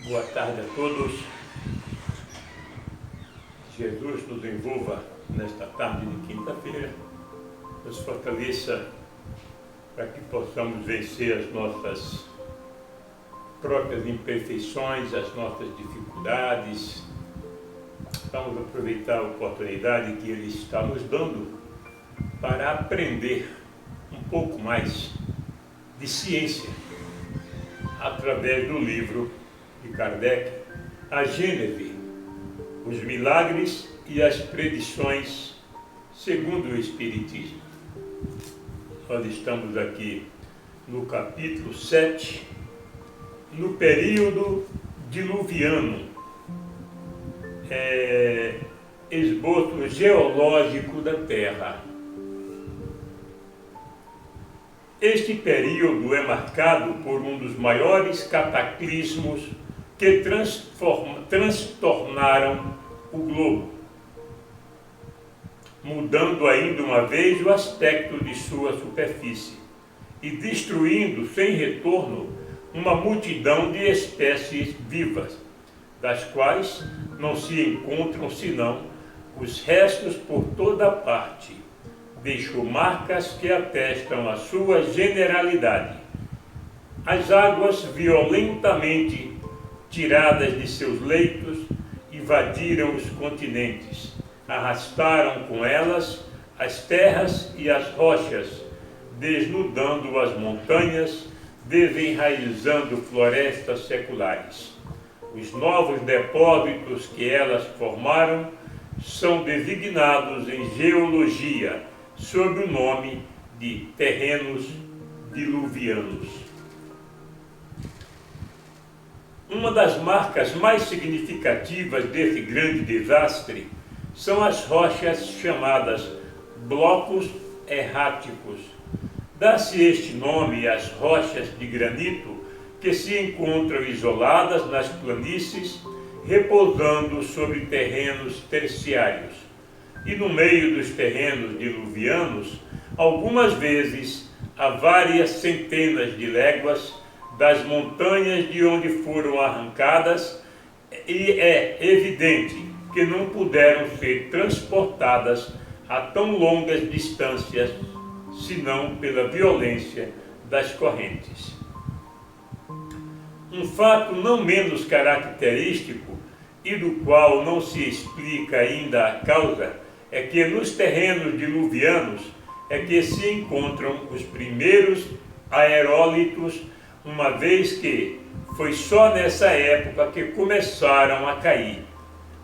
Boa tarde a todos. Jesus nos envolva nesta tarde de quinta-feira, nos fortaleça para que possamos vencer as nossas próprias imperfeições, as nossas dificuldades. Vamos aproveitar a oportunidade que Ele está nos dando para aprender um pouco mais de ciência através do livro de Kardec, A Gênese, os milagres e as predições segundo o Espiritismo. Nós estamos aqui no capítulo 7, no período diluviano, esboço geológico da Terra. Este período é marcado por um dos maiores cataclismos que transtornaram o globo, mudando ainda uma vez o aspecto de sua superfície e destruindo sem retorno uma multidão de espécies vivas, das quais não se encontram senão os restos por toda parte. Deixou marcas que atestam a sua generalidade. As águas, violentamente tiradas de seus leitos, invadiram os continentes, arrastaram com elas as terras e as rochas, desnudando as montanhas, desenraizando florestas seculares. Os novos depósitos que elas formaram são designados em geologia sob o nome de terrenos diluvianos. Uma das marcas mais significativas desse grande desastre são as rochas chamadas blocos erráticos. Dá-se este nome às rochas de granito que se encontram isoladas nas planícies, repousando sobre terrenos terciários. E no meio dos terrenos diluvianos, algumas vezes, a várias centenas de léguas das montanhas de onde foram arrancadas, e é evidente que não puderam ser transportadas a tão longas distâncias, senão pela violência das correntes. Um fato não menos característico, e do qual não se explica ainda a causa, é que nos terrenos diluvianos é que se encontram os primeiros aerólitos, uma vez que foi só nessa época que começaram a cair.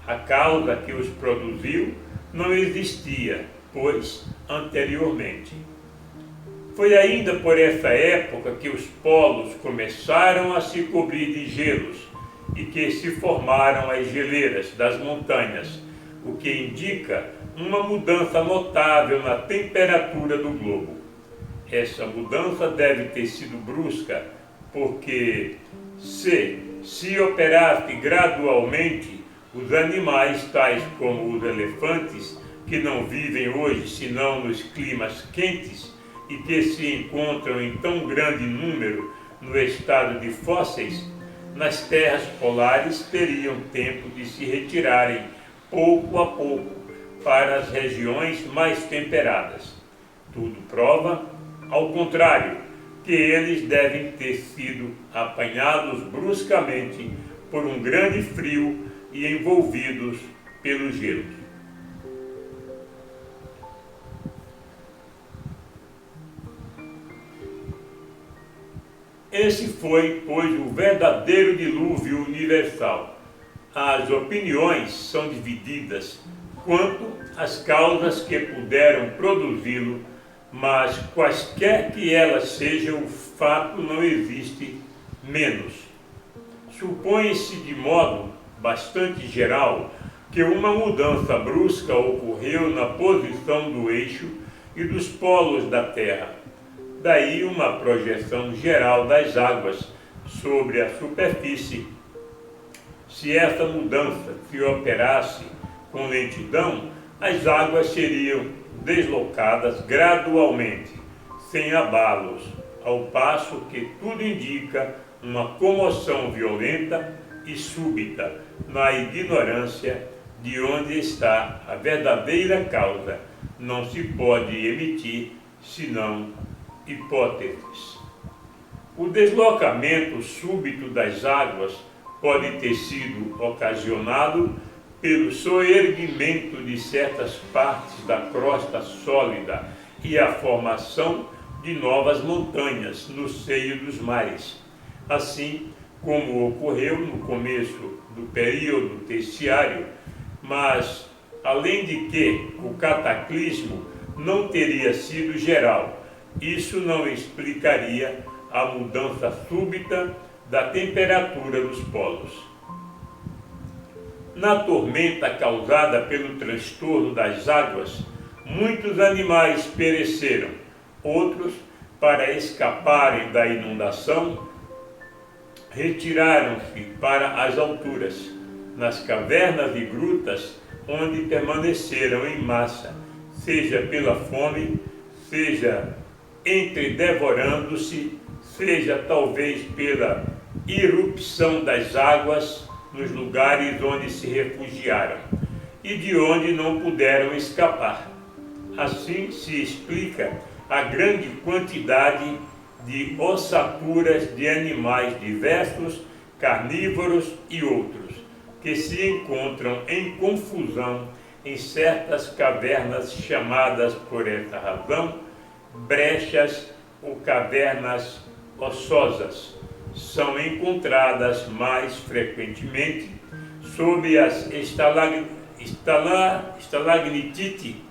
A causa que os produziu não existia, pois, anteriormente. Foi ainda por essa época que os polos começaram a se cobrir de gelos e que se formaram as geleiras das montanhas, o que indica uma mudança notável na temperatura do globo. Essa mudança deve ter sido brusca, porque se operasse gradualmente, os animais tais como os elefantes, que não vivem hoje senão nos climas quentes e que se encontram em tão grande número no estado de fósseis, nas terras polares teriam tempo de se retirarem pouco a pouco para as regiões mais temperadas. Tudo prova, ao contrário, que eles devem ter sido apanhados bruscamente por um grande frio e envolvidos pelo gelo. Esse foi, pois, o verdadeiro dilúvio universal. As opiniões são divididas quanto às causas que puderam produzi-lo, mas quaisquer que elas sejam, o fato não existe menos. Supõe-se de modo bastante geral que uma mudança brusca ocorreu na posição do eixo e dos polos da Terra. Daí uma projeção geral das águas sobre a superfície. Se essa mudança se operasse com lentidão, as águas seriam deslocadas gradualmente, sem abalos, ao passo que tudo indica uma comoção violenta e súbita, na ignorância de onde está a verdadeira causa, não se pode emitir senão hipóteses. O deslocamento súbito das águas pode ter sido ocasionado pelo soerguimento de certas partes da crosta sólida e a formação de novas montanhas no seio dos mares, assim como ocorreu no começo do período terciário, mas, além de que o cataclismo não teria sido geral, isso não explicaria a mudança súbita da temperatura dos polos. Na tormenta causada pelo transtorno das águas, muitos animais pereceram. Outros, para escaparem da inundação, retiraram-se para as alturas, nas cavernas e grutas, onde permaneceram em massa, seja pela fome, seja entredevorando-se, seja talvez pela irrupção das águas nos lugares onde se refugiaram e de onde não puderam escapar. Assim se explica a grande quantidade de ossaturas de animais diversos, carnívoros e outros, que se encontram em confusão em certas cavernas chamadas por essa razão brechas ou cavernas ossosas. São encontradas mais frequentemente sob as estalactite.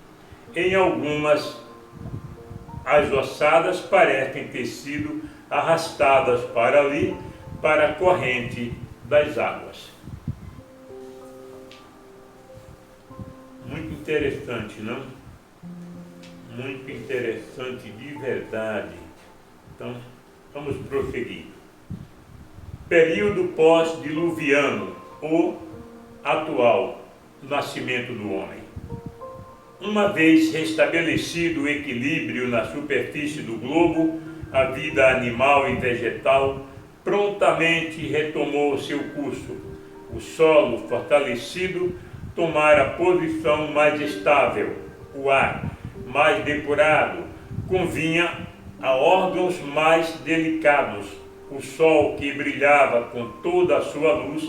Em algumas, as ossadas parecem ter sido arrastadas para ali, para a corrente das águas. Muito interessante, não? Muito interessante de verdade. Então, vamos prosseguir. Período pós-diluviano, ou atual, nascimento do homem. Uma vez restabelecido o equilíbrio na superfície do globo, a vida animal e vegetal prontamente retomou seu curso. O solo fortalecido tomara posição mais estável, o ar mais depurado convinha a órgãos mais delicados. O sol, que brilhava com toda a sua luz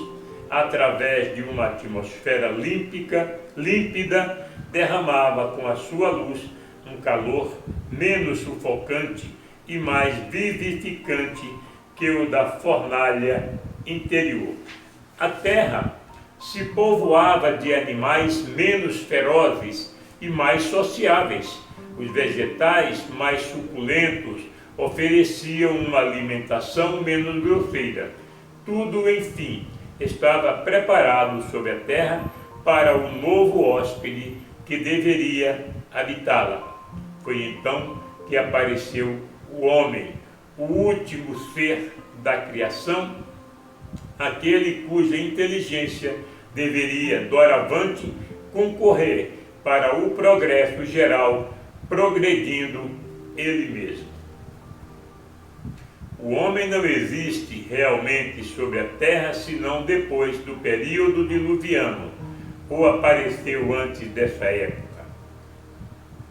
através de uma atmosfera límpida, derramava com a sua luz um calor menos sufocante e mais vivificante que o da fornalha interior. A terra se povoava de animais menos ferozes e mais sociáveis. Os vegetais mais suculentos ofereciam uma alimentação menos grosseira. Tudo, enfim, estava preparado sobre a terra para o novo hóspede que deveria habitá-la. Foi então que apareceu o homem, o último ser da criação, aquele cuja inteligência deveria, doravante, concorrer para o progresso geral, progredindo ele mesmo. O homem não existe realmente sobre a terra senão depois do período diluviano, ou apareceu antes dessa época.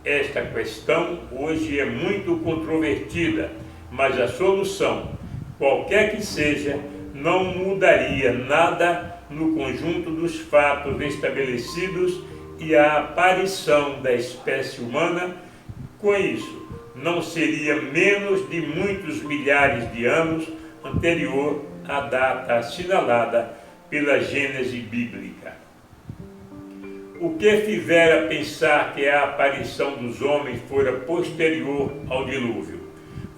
Esta questão hoje é muito controvertida, mas a solução, qualquer que seja, não mudaria nada no conjunto dos fatos estabelecidos e a aparição da espécie humana. Com isso, não seria menos de muitos milhares de anos anterior à data assinalada pela Gênese bíblica. O que fizera pensar que a aparição dos homens fora posterior ao dilúvio?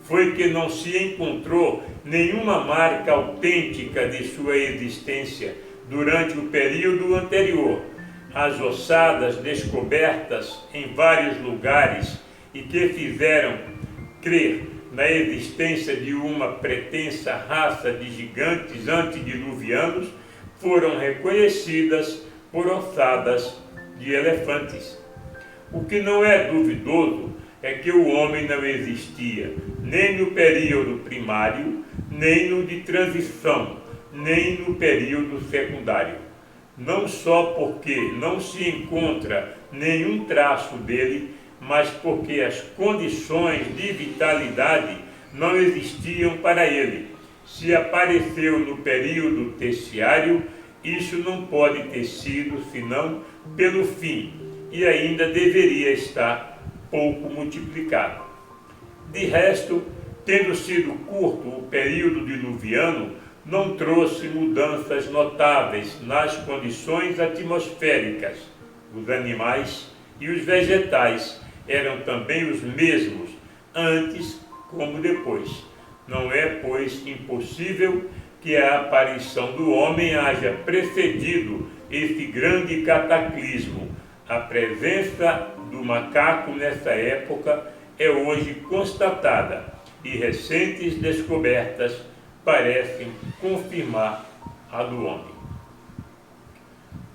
Foi que não se encontrou nenhuma marca autêntica de sua existência durante o período anterior. As ossadas descobertas em vários lugares e que fizeram crer na existência de uma pretensa raça de gigantes antediluvianos foram reconhecidas por ossadas de elefantes. O que não é duvidoso é que o homem não existia nem no período primário, nem no de transição, nem no período secundário, não só porque não se encontra nenhum traço dele, mas porque as condições de vitalidade não existiam para ele. Se apareceu no período terciário, isso não pode ter sido senão pelo fim, e ainda deveria estar pouco multiplicado. De resto, tendo sido curto o período diluviano, não trouxe mudanças notáveis nas condições atmosféricas. Os animais e os vegetais eram também os mesmos, antes como depois. Não é, pois, impossível que a aparição do homem haja precedido esse grande cataclismo. A presença do macaco nessa época é hoje constatada e recentes descobertas parecem confirmar a do homem.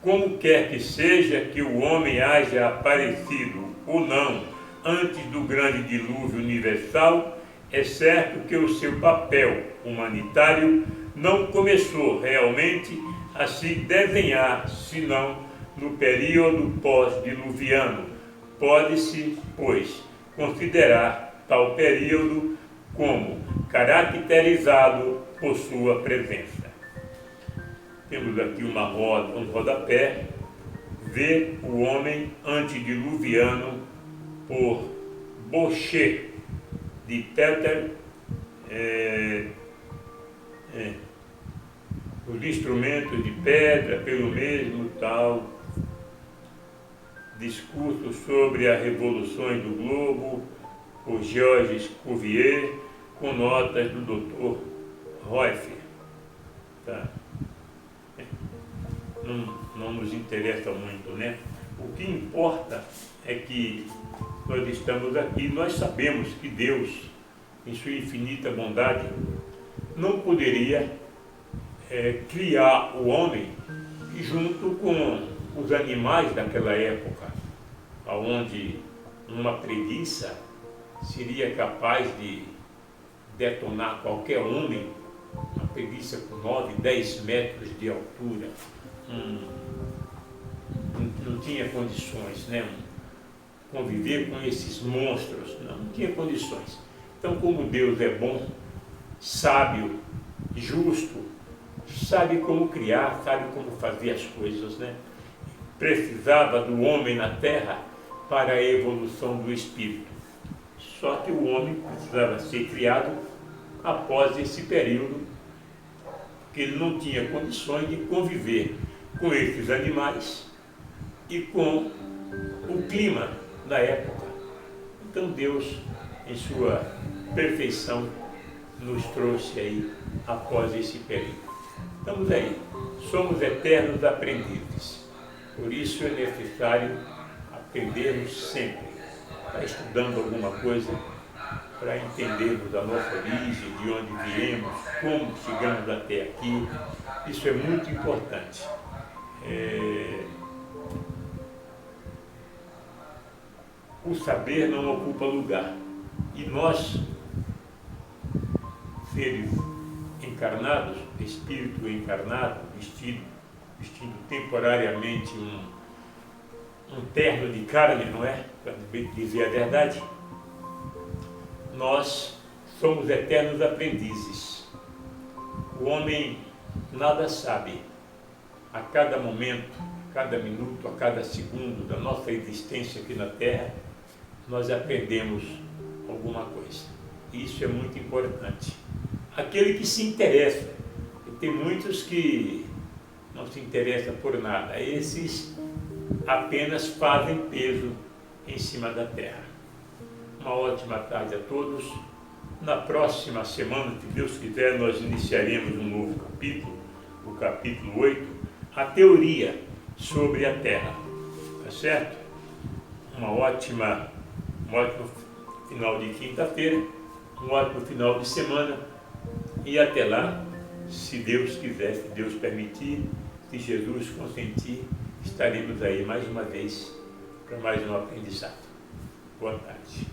Como quer que seja que o homem haja aparecido ou não antes do grande dilúvio universal, é certo que o seu papel humanitário não começou realmente a se desenhar senão no período pós-diluviano. Pode-se, pois, considerar tal período como caracterizado por sua presença. Temos aqui um rodapé, Ver o Homem Antediluviano, por Boucher, de Peter, os instrumentos de pedra, pelo mesmo tal, discurso sobre as revoluções do globo, por Georges Cuvier, com notas do Dr. Roiffer. Tá? Não nos interessa muito, né? O que importa é que nós estamos aqui, nós sabemos que Deus, em sua infinita bondade, não poderia criar o homem junto com os animais daquela época, onde uma preguiça seria capaz de detonar qualquer homem, uma preguiça com 9, 10 metros de altura. Não tinha condições, né? Conviver com esses monstros, não tinha condições. Então, como Deus é bom, sábio, justo, sabe como criar, sabe como fazer as coisas, né? Precisava do homem na terra para a evolução do espírito. Só que o homem precisava ser criado após esse período, que ele não tinha condições de conviver com esses animais e com o clima da época. Então Deus, em sua perfeição, nos trouxe aí após esse período. Estamos aí, somos eternos aprendizes. Por isso é necessário aprendermos sempre. Está estudando alguma coisa para entendermos a nossa origem, de onde viemos, como chegamos até aqui. Isso é muito importante. O saber não ocupa lugar. E nós, seres encarnados, espírito encarnado, vestindo temporariamente um terno de carne, não é? Para dizer a verdade, nós somos eternos aprendizes. O homem nada sabe. A cada momento, a cada minuto, a cada segundo da nossa existência aqui na Terra, nós aprendemos alguma coisa. E isso é muito importante. Aquele que se interessa, e tem muitos que não se interessam por nada, esses apenas fazem peso em cima da terra. Uma ótima tarde a todos. Na próxima semana, se Deus quiser, nós iniciaremos um novo capítulo, o capítulo 8, a teoria sobre a terra. Tá certo? Um ótimo final de quinta-feira, um ótimo final de semana, e até lá, se Deus quiser, se Deus permitir, se Jesus consentir, estaremos aí mais uma vez para mais um aprendizado. Boa tarde.